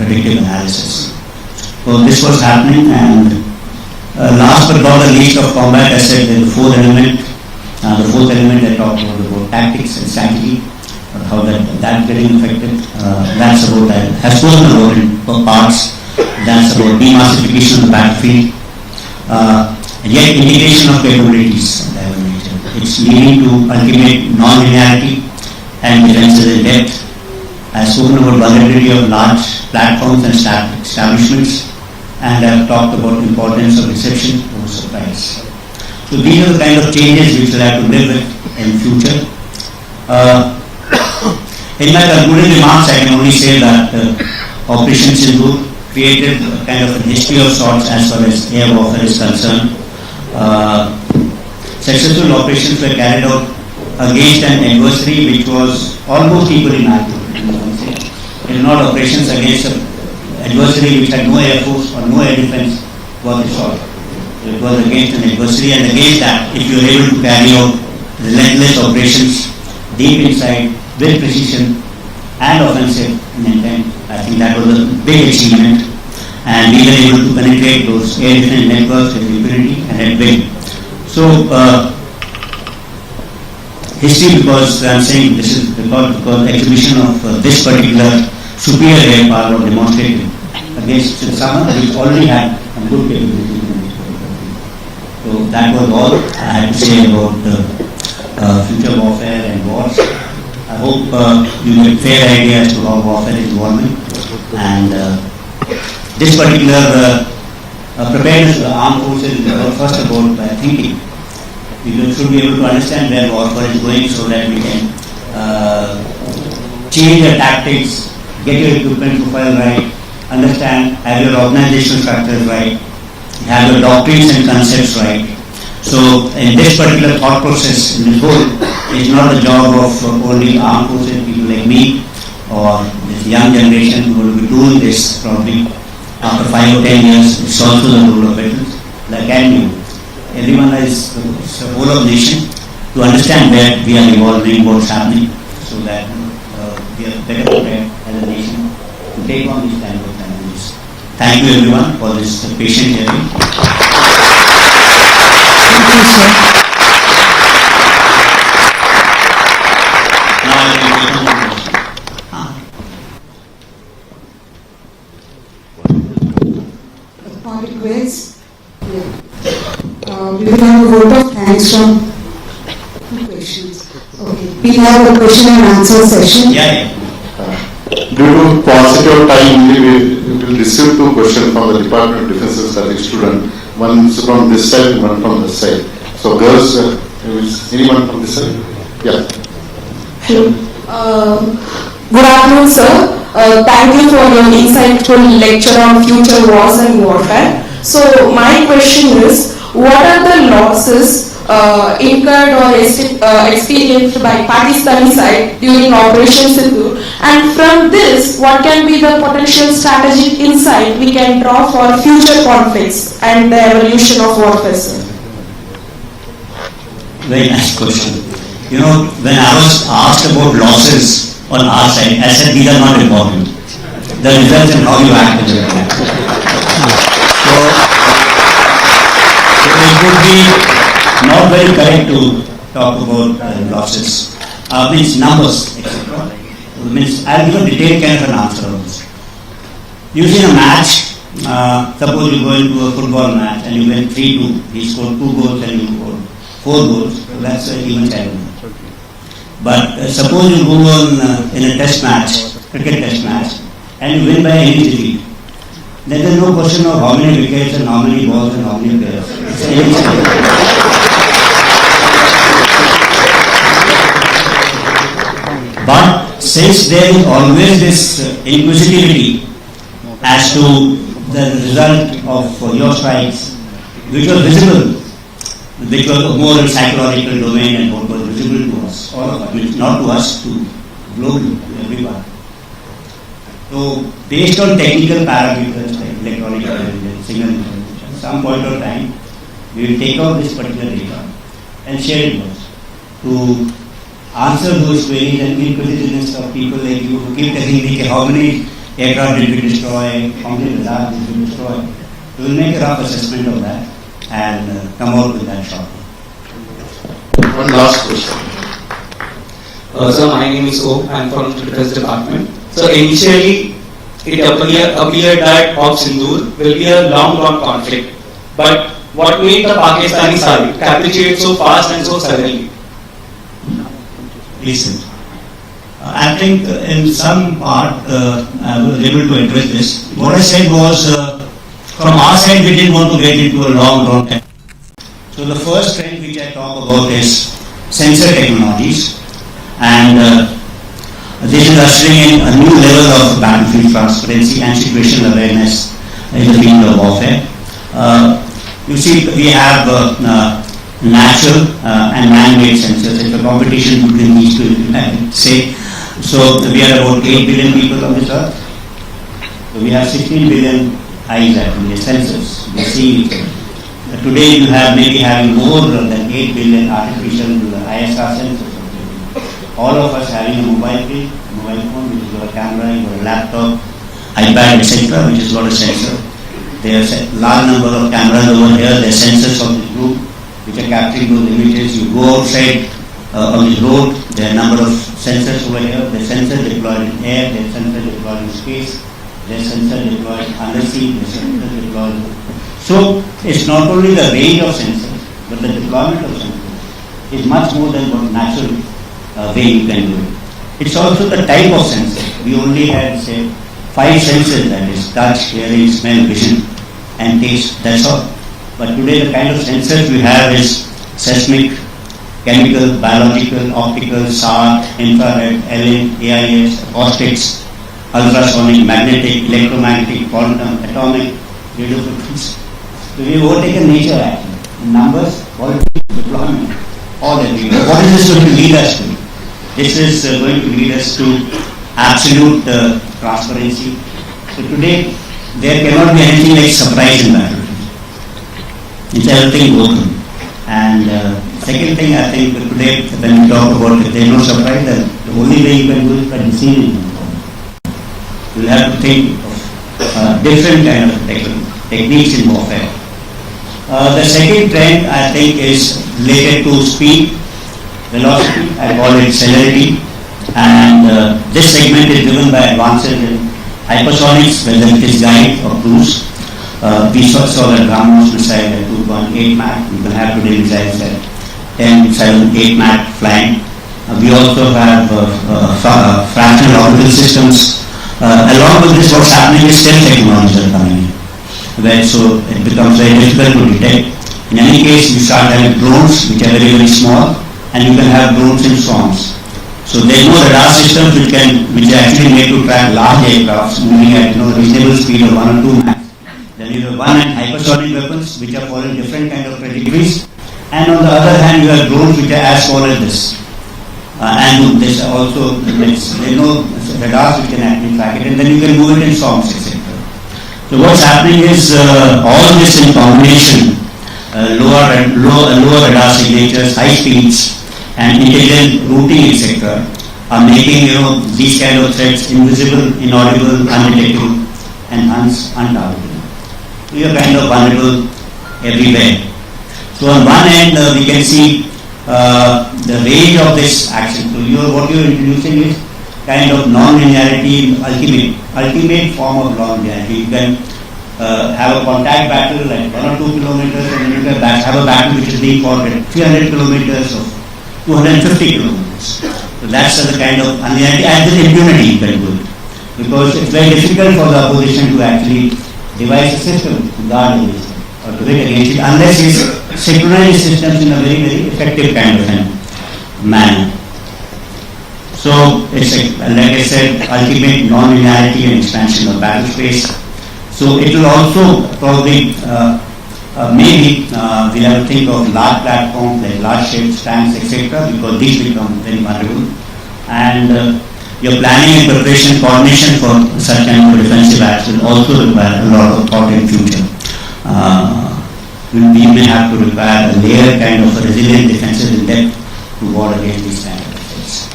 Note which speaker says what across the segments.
Speaker 1: predictive analysis. So this was happening, and last but not the least of combat, I said the fourth element. The fourth element I talked about tactics and strategy, how that getting affected. That's about that. Has spoken about in parts. That's about demassification of the battlefield. And yet integration of capabilities. It's leading to ultimate non-linearity and defenses in depth. I've spoken about vulnerability of large platforms and establishments, and I've talked about the importance of reception over surprise. So these are the kind of changes which we'll have to live with in future. In my concluding remarks, I can only say that Operation Sindhu created a kind of a history of sorts as far as air warfare is concerned. Successful operations were carried out against an adversary which was almost equally magnitude. It was not operations against an adversary which had no air force or no air defense worth a shot. It was against an adversary, and against that, if you were able to carry out relentless operations deep inside with precision and offensive in intent, I think that was a big achievement, and we were able to penetrate those air defense networks with impunity and at will. So, history, because I'm saying this is because exhibition of this particular superior air power was demonstrated against someone which already had a good capability. So that was all I had to say about future warfare and wars. I hope you get a fair idea as to how warfare is evolving, and this particular preparedness of the armed forces is first about thinking. We should be able to understand where warfare is going so that we can change the tactics, get your equipment profile right, understand, have your organizational structures right, have your doctrines and concepts right. So in this particular thought process, in this whole, it's not the job of only armed forces, people like me or this young generation who will be doing this probably after 5 or 10 years. It's also the role of veterans, the academy. Everyone is the whole of nation to understand where we are evolving, what's happening, so that we are better prepared as a nation to take on these kind of challenges. Thank you everyone for this patient hearing.
Speaker 2: Thank you, sir.
Speaker 1: Now I can take on the question.
Speaker 2: Upon request, we will have a vote of thanks from two questions. Okay, we have a question and answer session.
Speaker 1: Yeah.
Speaker 3: Due to paucity of time, we will receive two questions from the Department of Defense Studies student. One is from this side, one from this side. So girls, anyone from this side? Yeah.
Speaker 4: Hello. Good afternoon, sir. Thank you for your insightful lecture on future wars and warfare. So my question is, what are the losses incurred or experienced by Pakistani side during Operation Sindhu, and from this, what can be the potential strategic insight we can draw for future conflicts and the evolution of warfare, sir?
Speaker 1: Very nice question. You know, when I was asked about losses on our side, I said these are not important. The results and how you act is important. So it would be not very correct to talk about losses. Means numbers, etc. Means I'll give a detailed kind of an answer on this. Usually in a match, suppose you go into a football match and you win 3-2, he scored 2 goals and you scored 4 goals, so that's an even challenge. But suppose you go on in a test match, cricket test match, and you win by any defeat, then there is no question of how many wickets and how many balls and how many players. It's any challenge. But since there is always this inquisitivity as to the result of your strikes, which was visible, which was more in psychological domain and what was visible to us, all of us, not to us, to globally, to everyone. So, based on technical parameters like electronic intelligence, signal intelligence, at some point of time, we will take out this particular data and share it with us to answer those queries and inquisitiveness of people like you who keep telling me how many aircraft did we destroy, how many radars did we destroy. We will make a rough assessment of that and come out with that shortly.
Speaker 3: One last question.
Speaker 5: So my name is O. I am from the Defense Department. So initially, it appeared that of Sindoor will be a long-drawn conflict. But what made the Pakistani side capitulate so fast and so suddenly?
Speaker 1: Listen, I think in some part I was able to address this. What I said was, from our side we didn't want to get into a long trend. So the first trend which I talk about is sensor technologies, and this is ushering in a new level of battlefield transparency and situational awareness in the field of warfare. You see, we have natural and man-made sensors. It's a competition between these two, I would say. So we are about 8 billion people on this earth. So we have 16 billion eyes actually, sensors. We see each other. Today you have maybe having more than 8 billion artificial ISR sensors. All of us having a mobile phone, which is got a camera, you got a laptop, iPad, etc., which has got a sensor. There's a large number of cameras over here. There are sensors of this group which are capturing those images. You go outside on the road, there are a number of sensors over here. There are sensors deployed in air, there are sensors deployed in space, there are sensors deployed undersea, there are sensors deployed. So it's not only the range of sensors, but the deployment of sensors is much more than what natural way you can do it. It's also the type of sensor. We only had, say, 5 sensors, that is touch, hearing, smell, vision and taste, that's all. But today the kind of sensors we have is seismic, chemical, biological, optical, SAR, infrared, LN, AIS, acoustics, ultrasonic, magnetic, electromagnetic, quantum, atomic, radio frequency. So we have overtaken nature actually. Numbers, quality, deployment, all everywhere. What is this going to lead us to? This is going to lead us to absolute transparency. So today, there cannot be anything like surprise in battle. It's everything open. And second thing, I think today, when we talk about if there is no surprise, then the only way you can do it is by deceiving them. You will have to think of different kind of techniques in warfare. The second trend, I think, is related to speed, velocity, I call it celerity, and this segment is driven by advances in hypersonics, whether it is guide or cruise. We saw the BrahMos missile at 2.8 Mach. We can have today missiles at 10, 7, 8 Mach flying. We also have fractional orbital systems. Along with this, what's happening is stealth technologies are coming in, where so it becomes very difficult to detect. In any case, you start having drones which are very, very small, and you can have drones in swarms. So there is no radar systems which are actually made to track large aircrafts moving at reasonable speed of 1 or 2 Mach. Then you have one and hypersonic weapons which are following different kind of trajectories, and on the other hand you have drones which are as small as this. And this also, there are no radars which can actually track it, and then you can move it in swarms, etc. So what's happening is all this in combination, lower radar signatures, high speeds, and intelligent routing, etc., are making these kind of threats invisible, inaudible, undetectable, and untargeted. We are kind of vulnerable everywhere. So on one end we can see the range of this action. So what you are introducing is kind of non-linearity, ultimate form of non-linearity. You can have a contact battle like 1 or 2 kilometers, and then you can have a battle which is being fought at 300 kilometers or 250 kilometers. So that's the kind of unlinearity, and with impunity you can do it. Because it's very difficult for the opposition to actually devise a system to guard against it or to hit against it, unless it's synchronized systems in a very, very effective kind of manner. So it's like I said, ultimate non-linearity and expansion of battle space. So it will also probably maybe we'll have to think of large platforms like large ships, tanks, etc., because these become very vulnerable. And your planning and preparation, coordination for such kind of defensive acts will also require a lot of thought in future. We may have to require a layered kind of resilient defenses in depth to ward against these kind of threats.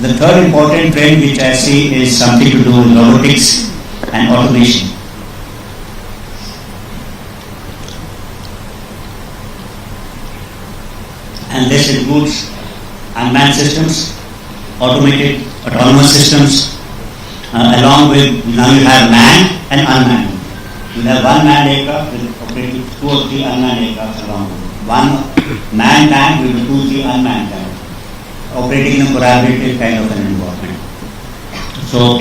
Speaker 1: The third important trend which I see is something to do with robotics and automation. And this includes unmanned systems, automated autonomous systems, along with now you have manned and unmanned. You have one manned aircraft with operating 2 or 3 unmanned aircraft along with it. One manned tank with 2 or 3 unmanned tanks, operating in a collaborative kind of an environment. So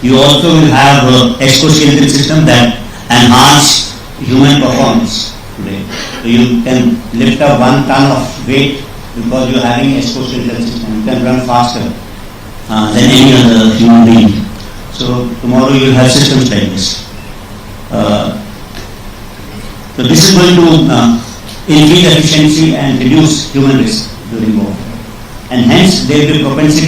Speaker 1: you also will have exoskeleton system that enhance human performance today. So you can lift up 1 ton of weight because you are having exoskeleton system. You can run faster than any other human being. So tomorrow you will have systems like this. So this is going to increase efficiency and reduce human risk during war. And hence there will be propensity